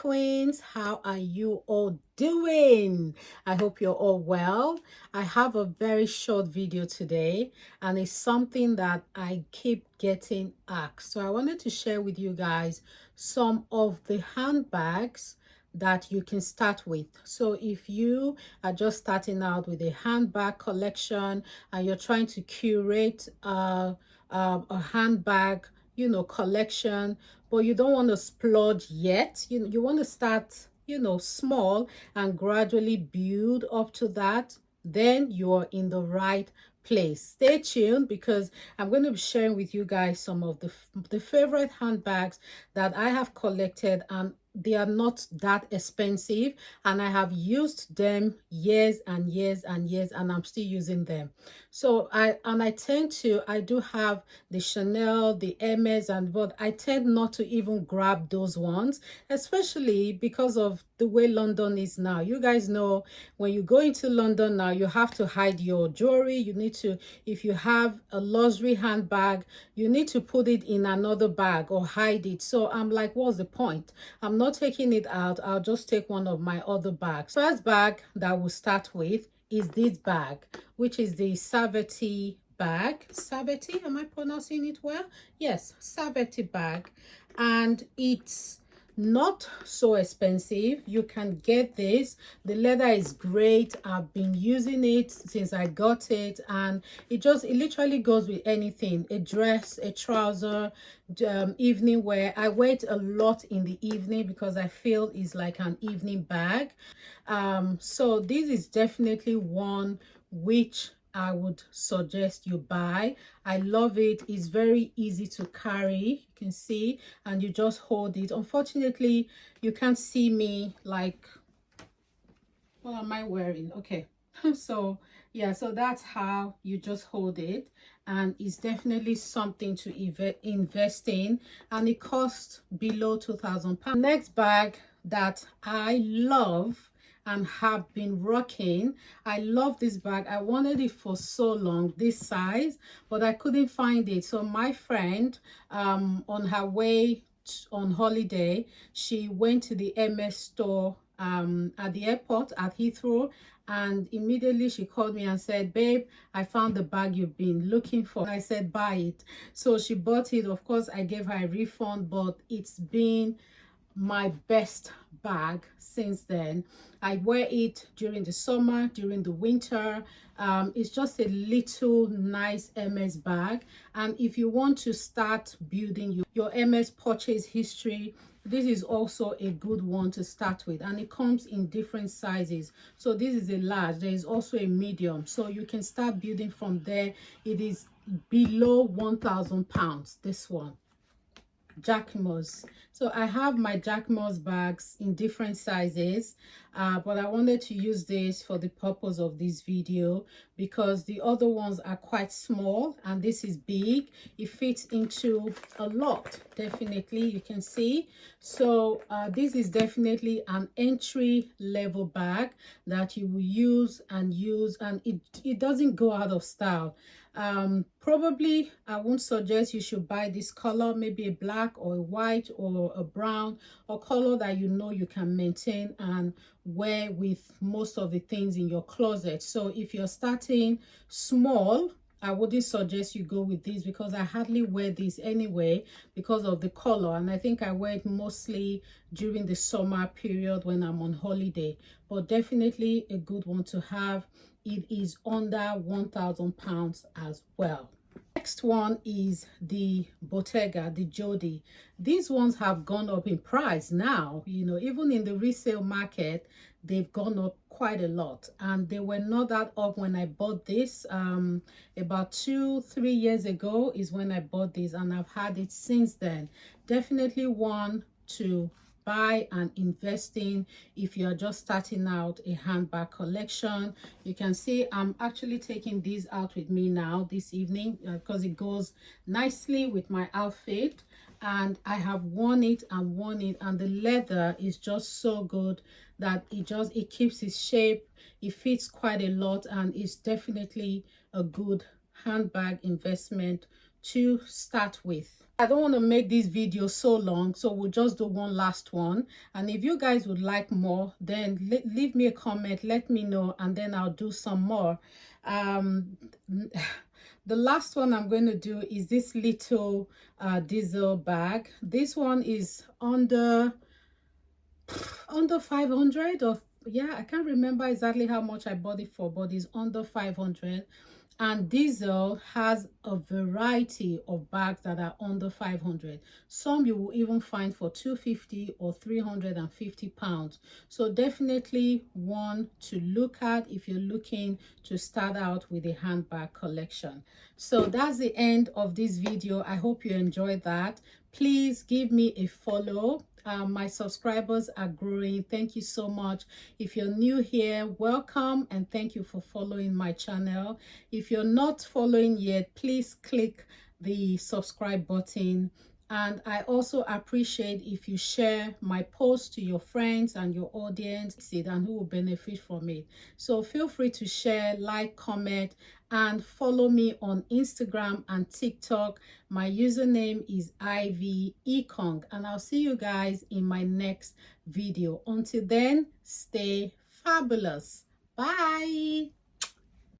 Queens, how are you all doing? I hope you're all well. I have a very short video today, and it's something that I keep getting asked. So I wanted to share with you guys some of the handbags that you can start with. So if you are just starting out with a handbag collection and you're trying to curate a handbag, collection, but you don't want to splurge yet, you want to start, small and gradually build up to that, then you're in the right place. Stay tuned because I'm going to be sharing with you guys some of the favorite handbags that I have collected, and they are not that expensive, and I have used them years and years and years, and I'm still using them. So I do have the Chanel, the Hermes, but I tend not to even grab those ones, especially because of the way London is now. You guys know, when you go into London now, you have to hide your jewelry. You need to, if you have a luxury handbag, you need to put it in another bag or hide it. So I'm like, what's the point? I'm not taking it out. I'll just take one of my other bags. First bag that we'll start with is this bag, which is the Saveti bag. Saveti, am I pronouncing it well? Yes, Saveti bag. And it's not so expensive. You can get this. The leather is great. I've been using it since I got it, and it literally goes with anything: a dress, a trouser, evening wear. I wear it a lot in the evening because I feel it's like an evening bag. So this is definitely one which I would suggest you buy. I love it. It's very easy to carry. You can see, and you just hold it. Unfortunately, you can't see me, like, what am I wearing? Okay. So yeah, so that's how you just hold it, and it's definitely something to invest in, and it costs below £2,000. Next bag that I love and have been rocking, I love this bag. I wanted it for so long, this size, but I couldn't find it. So my friend, on her way on holiday, she went to the MS store at the airport at Heathrow, and immediately she called me and said, babe, I found the bag you've been looking for. I said, buy it. So she bought it. Of course, I gave her a refund, but it's been my best bag since then. I wear it during the summer, during the winter. It's just a little nice MS bag, and if you want to start building your MS purchase history, this is also a good one to start with, and it comes in different sizes. So this is a large, there is also a medium, so you can start building from there. It is below £1,000, this one. Jacquemus. So I have my Jacquemus bags in different sizes, but I wanted to use this for the purpose of this video because the other ones are quite small and this is big. It fits into a lot, definitely, you can see. So this is definitely an entry level bag that you will use, and it doesn't go out of style. Probably I won't suggest you should buy this color, maybe a black or a white or a brown, or color that you know you can maintain and wear with most of the things in your closet. So if you're starting small, I wouldn't suggest you go with this because I hardly wear this anyway because of the color, and I think I wear it mostly during the summer period when I'm on holiday. But definitely a good one to have. It is under £1,000 as well. Next one is the Bottega, the Jody. These ones have gone up in price now. Even in the resale market, they've gone up quite a lot, and they were not that up when I bought this. About 2-3 years ago is when I bought this, and I've had it since then. Definitely one to buy and invest in if you're just starting out a handbag collection. You can see I'm actually taking these out with me now this evening because it goes nicely with my outfit, and I have worn it and the leather is just so good that it keeps its shape. It fits quite a lot, and it's definitely a good handbag investment to start with. I don't want to make this video so long, so we'll just do one last one. And if you guys would like more, then leave me a comment, let me know, and then I'll do some more. The last one I'm going to do is this little diesel bag. This one is under 500, or yeah, I can't remember exactly how much I bought it for, but it's under 500. And Diesel has a variety of bags that are under 500. Some you will even find for 250 or 350 pounds. So definitely one to look at if you're looking to start out with a handbag collection. So that's the end of this video. I hope you enjoyed that. Please give me a follow. My subscribers are growing. Thank you so much. If you're new here, welcome, and thank you for following my channel. If you're not following yet, please click the subscribe button. And I also appreciate if you share my post to your friends and your audience and who will benefit from it. So feel free to share, like, comment, and follow me on Instagram and TikTok. My username is Ekong, and I'll see you guys in my next video. Until then, stay fabulous. Bye.